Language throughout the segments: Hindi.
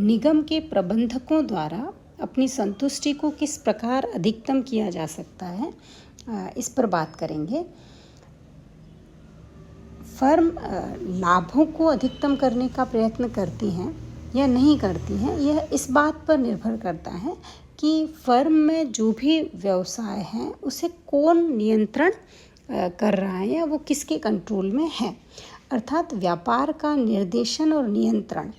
निगम के प्रबंधकों द्वारा अपनी संतुष्टि को किस प्रकार अधिकतम किया जा सकता है, इस पर बात करेंगे। फर्म लाभों को अधिकतम करने का प्रयत्न करती हैं या नहीं करती हैं, यह इस बात पर निर्भर करता है कि फर्म में जो भी व्यवसाय है उसे कौन नियंत्रण कर रहा है या वो किसके कंट्रोल में है। अर्थात व्यापार का निर्देशन और नियंत्रण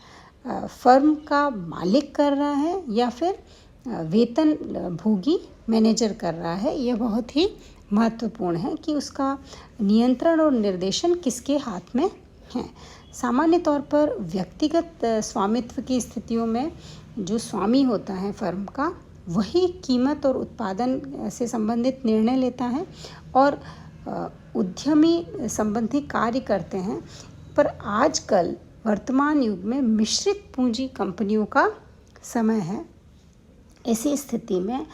फर्म का मालिक कर रहा है या फिर वेतन भोगी मैनेजर कर रहा है। यह बहुत ही महत्वपूर्ण है कि उसका नियंत्रण और निर्देशन किसके हाथ में है। सामान्य तौर पर व्यक्तिगत स्वामित्व की स्थितियों में जो स्वामी होता है फर्म का, वही कीमत और उत्पादन से संबंधित निर्णय लेता है और उद्यमी संबंधी कार्य करते हैं। पर आजकल वर्तमान युग में मिश्रित पूंजी कंपनियों का समय है। ऐसी स्थिति में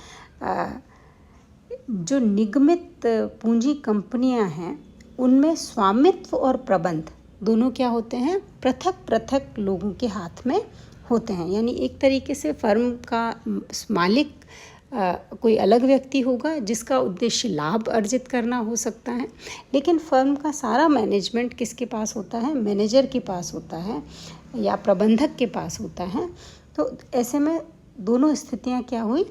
जो निगमित पूंजी कंपनियां हैं उनमें स्वामित्व और प्रबंध दोनों क्या होते हैं, पृथक पृथक लोगों के हाथ में होते हैं। यानी एक तरीके से फर्म का मालिक कोई अलग व्यक्ति होगा जिसका उद्देश्य लाभ अर्जित करना हो सकता है, लेकिन फर्म का सारा मैनेजमेंट किसके पास होता है, मैनेजर के पास होता है या प्रबंधक के पास होता है। तो ऐसे में दोनों स्थितियां क्या हुई,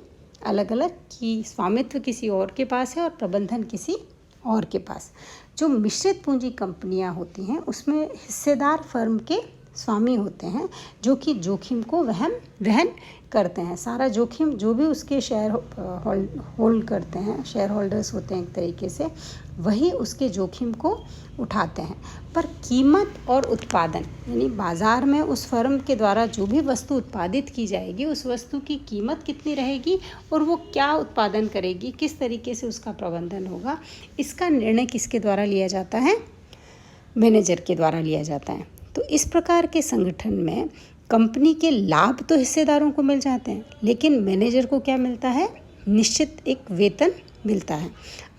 अलग अलग, कि स्वामित्व किसी और के पास है और प्रबंधन किसी और के पास। जो मिश्रित पूंजी कंपनियां होती हैं उसमें हिस्सेदार फर्म के स्वामी होते हैं जो कि जोखिम को वहन करते हैं। सारा जोखिम जो भी उसके शेयर होल्ड करते हैं, शेयर होल्डर्स होते हैं एक तरीके से, वही उसके जोखिम को उठाते हैं। पर कीमत और उत्पादन यानी बाज़ार में उस फर्म के द्वारा जो भी वस्तु उत्पादित की जाएगी उस वस्तु की कीमत कितनी रहेगी और वो क्या उत्पादन करेगी, किस तरीके से उसका प्रबंधन होगा, इसका निर्णय किसके द्वारा लिया जाता है, मैनेजर के द्वारा लिया जाता है। तो इस प्रकार के संगठन में कंपनी के लाभ तो हिस्सेदारों को मिल जाते हैं, लेकिन मैनेजर को क्या मिलता है, निश्चित एक वेतन मिलता है।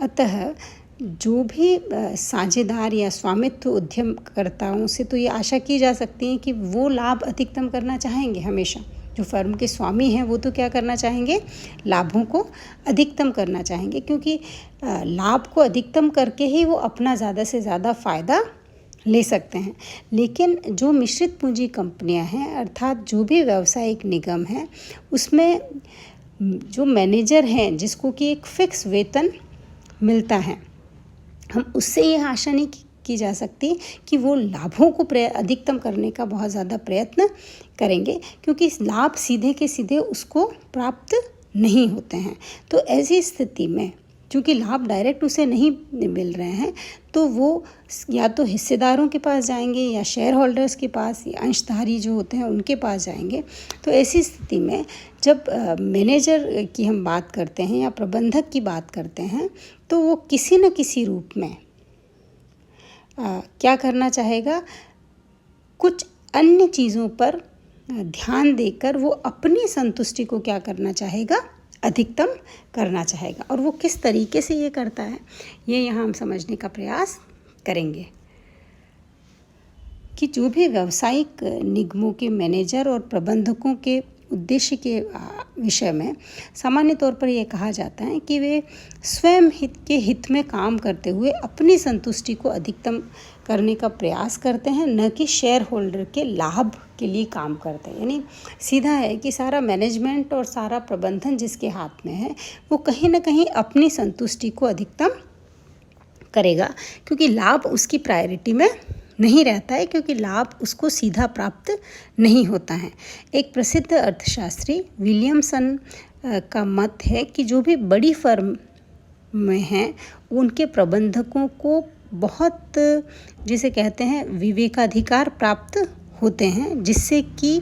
अतः जो भी साझेदार या स्वामित्व उद्यमकर्ताओं से तो ये आशा की जा सकती है कि वो लाभ अधिकतम करना चाहेंगे। हमेशा जो फर्म के स्वामी हैं वो तो क्या करना चाहेंगे, लाभों को अधिकतम करना चाहेंगे, क्योंकि लाभ को अधिकतम करके ही वो अपना ज़्यादा से ज़्यादा फ़ायदा ले सकते हैं। लेकिन जो मिश्रित पूंजी कंपनियां हैं, अर्थात जो भी व्यावसायिक निगम हैं, उसमें जो मैनेजर हैं जिसको कि एक फिक्स वेतन मिलता है, हम उससे यह आशा नहीं की जा सकती कि वो लाभों को अधिकतम करने का बहुत ज़्यादा प्रयत्न करेंगे, क्योंकि लाभ सीधे के सीधे उसको प्राप्त नहीं होते हैं। तो ऐसी स्थिति में चूँकि लाभ डायरेक्ट उसे नहीं मिल रहे हैं, तो वो या तो हिस्सेदारों के पास जाएंगे या शेयर होल्डर्स के पास या अंशधारी जो होते हैं उनके पास जाएंगे। तो ऐसी स्थिति में जब मैनेजर की हम बात करते हैं या प्रबंधक की बात करते हैं, तो वो किसी न किसी रूप में क्या करना चाहेगा, कुछ अन्य चीज़ों पर ध्यान देकर वो अपनी संतुष्टि को क्या करना चाहेगा, अधिकतम करना चाहेगा। और वो किस तरीके से ये करता है, ये यहाँ हम समझने का प्रयास करेंगे कि जो भी व्यावसायिक निगमों के मैनेजर और प्रबंधकों के उद्देश्य के विषय में सामान्य तौर पर यह कहा जाता है कि वे स्वयं हित में काम करते हुए अपनी संतुष्टि को अधिकतम करने का प्रयास करते हैं, न कि शेयर होल्डर के लाभ के लिए काम करते हैं। यानी सीधा है कि सारा मैनेजमेंट और सारा प्रबंधन जिसके हाथ में है वो कहीं ना कहीं अपनी संतुष्टि को अधिकतम करेगा, क्योंकि लाभ उसकी प्रायोरिटी में नहीं रहता है, क्योंकि लाभ उसको सीधा प्राप्त नहीं होता है। एक प्रसिद्ध अर्थशास्त्री विलियमसन का मत है कि जो भी बड़ी फर्म में हैं उनके प्रबंधकों को बहुत, जिसे कहते हैं, विवेकाधिकार प्राप्त होते हैं, जिससे कि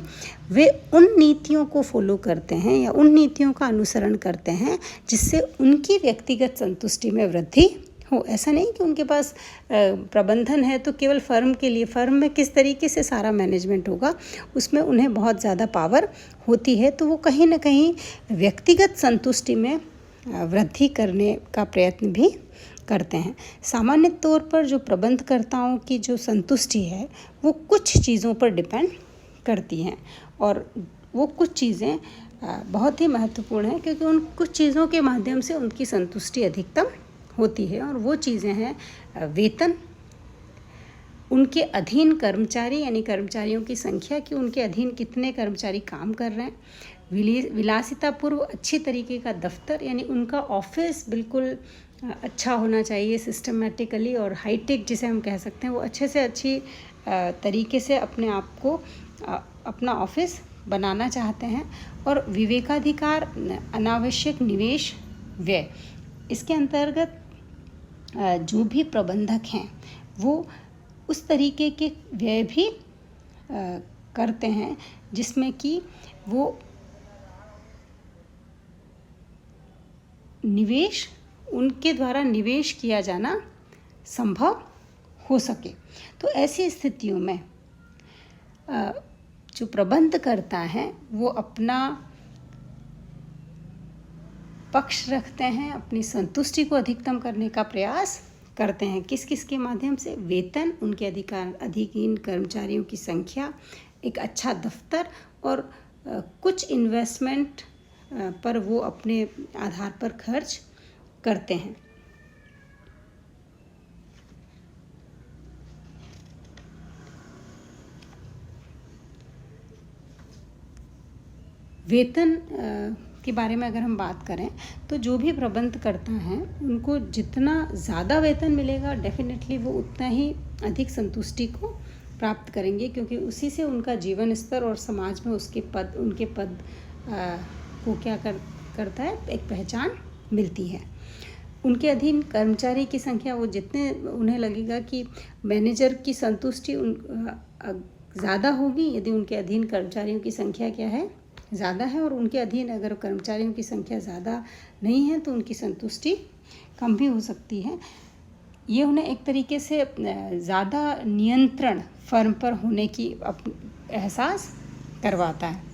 वे उन नीतियों को फॉलो करते हैं या उन नीतियों का अनुसरण करते हैं जिससे उनकी व्यक्तिगत संतुष्टि में वृद्धि हो। ऐसा नहीं कि उनके पास प्रबंधन है तो केवल फर्म के लिए, फर्म में किस तरीके से सारा मैनेजमेंट होगा उसमें उन्हें बहुत ज़्यादा पावर होती है, तो वो कहीं ना कहीं व्यक्तिगत संतुष्टि में वृद्धि करने का प्रयत्न भी करते हैं। सामान्य तौर पर जो प्रबंधकर्ताओं की जो संतुष्टि है वो कुछ चीज़ों पर डिपेंड करती हैं और वो कुछ चीज़ें बहुत ही महत्वपूर्ण हैं, क्योंकि उन कुछ चीज़ों के माध्यम से उनकी संतुष्टि अधिकतम होती है। और वो चीज़ें हैं वेतन, उनके अधीन कर्मचारी यानी कर्मचारियों की संख्या, कि उनके अधीन कितने कर्मचारी काम कर रहे हैं, विलासितापूर्व अच्छी तरीके का दफ्तर यानी उनका ऑफिस बिल्कुल अच्छा होना चाहिए सिस्टमेटिकली और हाईटेक जिसे हम कह सकते हैं, वो अच्छे से अच्छी तरीके से अपने आप को अपना ऑफिस बनाना चाहते हैं। और विवेकाधिकार, अनावश्यक निवेश, व्यय, इसके अंतर्गत जो भी प्रबंधक हैं वो उस तरीके के व्यय भी करते हैं जिसमें कि वो निवेश, उनके द्वारा निवेश किया जाना संभव हो सके। तो ऐसी स्थितियों में जो प्रबंध करता है वो अपना पक्ष रखते हैं, अपनी संतुष्टि को अधिकतम करने का प्रयास करते हैं। किस किस के माध्यम से? वेतन, उनके अधीन कर्मचारियों की संख्या, एक अच्छा दफ्तर और कुछ इन्वेस्टमेंट पर वो अपने आधार पर खर्च करते हैं। वेतन के बारे में अगर हम बात करें तो जो भी प्रबंध करता है उनको जितना ज़्यादा वेतन मिलेगा डेफिनेटली वो उतना ही अधिक संतुष्टि को प्राप्त करेंगे, क्योंकि उसी से उनका जीवन स्तर और समाज में उनके पद को क्या करता है, एक पहचान मिलती है। उनके अधीन कर्मचारी की संख्या, वो जितने उन्हें लगेगा कि मैनेजर की संतुष्टि ज़्यादा होगी यदि उनके अधीन कर्मचारियों की संख्या क्या है, ज़्यादा है, और उनके अधीन अगर कर्मचारियों की संख्या ज़्यादा नहीं है तो उनकी संतुष्टि कम भी हो सकती है। ये उन्हें एक तरीके से ज़्यादा नियंत्रण फर्म पर होने की एहसास करवाता है।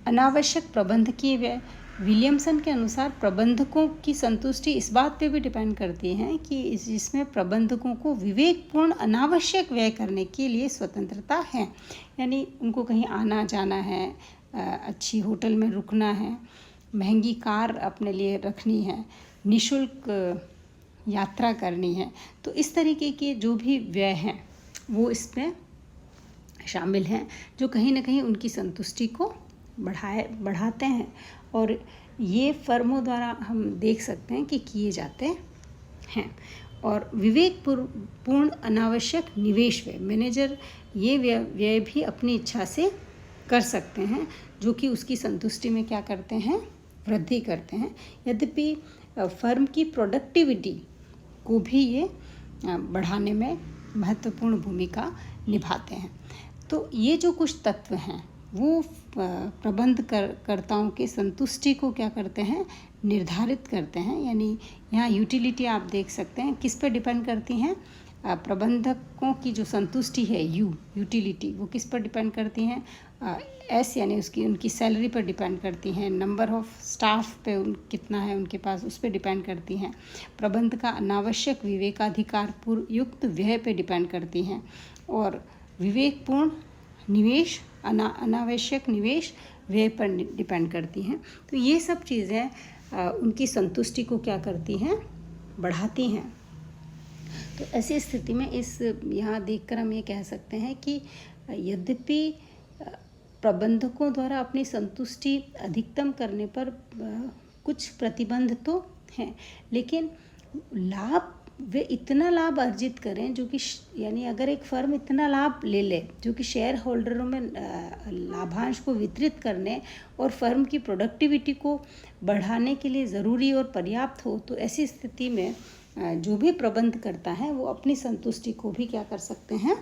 अनावश्यक प्रबंधकीय व्यय, विलियमसन के अनुसार प्रबंधकों की संतुष्टि इस बात पे भी डिपेंड करती है कि जिसमें प्रबंधकों को विवेकपूर्ण अनावश्यक व्यय करने के लिए स्वतंत्रता है, यानी उनको कहीं आना जाना है, अच्छी होटल में रुकना है, महंगी कार अपने लिए रखनी है, निःशुल्क यात्रा करनी है, तो इस तरीके के जो भी व्यय हैं वो इसमें शामिल हैं जो कहीं ना कहीं उनकी संतुष्टि को बढ़ाते हैं। और ये फर्मों द्वारा हम देख सकते हैं कि किए जाते हैं। और विवेकपूर्ण अनावश्यक निवेश व्यय, मैनेजर ये व्यय भी अपनी इच्छा से कर सकते हैं जो कि उसकी संतुष्टि में क्या करते हैं, वृद्धि करते हैं। यद्यपि फर्म की प्रोडक्टिविटी को भी ये बढ़ाने में महत्वपूर्ण भूमिका निभाते हैं। तो ये जो कुछ तत्व हैं वो प्रबंधकर्ताओं की संतुष्टि को क्या करते हैं, निर्धारित करते हैं। यानी यहाँ यूटिलिटी आप देख सकते हैं किस पे डिपेंड करती हैं, प्रबंधकों की जो संतुष्टि है यूटिलिटी वो किस पर डिपेंड करती हैं, एस यानी उनकी सैलरी पर डिपेंड करती हैं, नंबर ऑफ स्टाफ पे कितना है उनके पास उस पर डिपेंड करती हैं, प्रबंध का अनावश्यक विवेकाधिकार युक्त व्यय पे डिपेंड करती हैं, और विवेकपूर्ण निवेश अनावश्यक निवेश व्यय पर डिपेंड करती हैं। तो ये सब चीज़ें उनकी संतुष्टि को क्या करती हैं, बढ़ाती हैं। तो ऐसी स्थिति में यहाँ देखकर हम ये कह सकते हैं कि यद्यपि प्रबंधकों द्वारा अपनी संतुष्टि अधिकतम करने पर कुछ प्रतिबंध तो हैं, लेकिन वे इतना लाभ अर्जित करें जो कि यानी अगर एक फर्म इतना लाभ ले जो कि शेयर होल्डरों में लाभांश को वितरित करने और फर्म की प्रोडक्टिविटी को बढ़ाने के लिए ज़रूरी और पर्याप्त हो, तो ऐसी स्थिति में जो भी प्रबंध करता है वो अपनी संतुष्टि को भी क्या कर सकते हैं,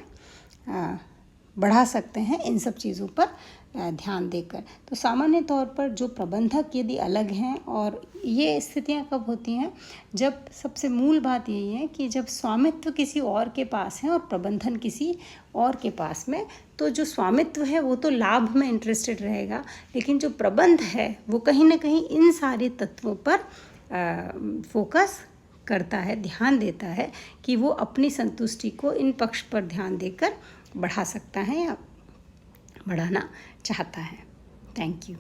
बढ़ा सकते हैं इन सब चीज़ों पर ध्यान देकर। तो सामान्य तौर पर जो प्रबंधक यदि अलग हैं, और ये स्थितियां कब होती हैं, जब सबसे मूल बात यही है कि जब स्वामित्व किसी और के पास है और प्रबंधन किसी और के पास में, तो जो स्वामित्व है वो तो लाभ में इंटरेस्टेड रहेगा, लेकिन जो प्रबंध है वो कहीं ना कहीं इन सारे तत्वों पर फोकस करता है, ध्यान देता है कि वो अपनी संतुष्टि को इन पक्ष पर ध्यान देकर बढ़ा सकता है या बढ़ाना चाहता है। Thank you.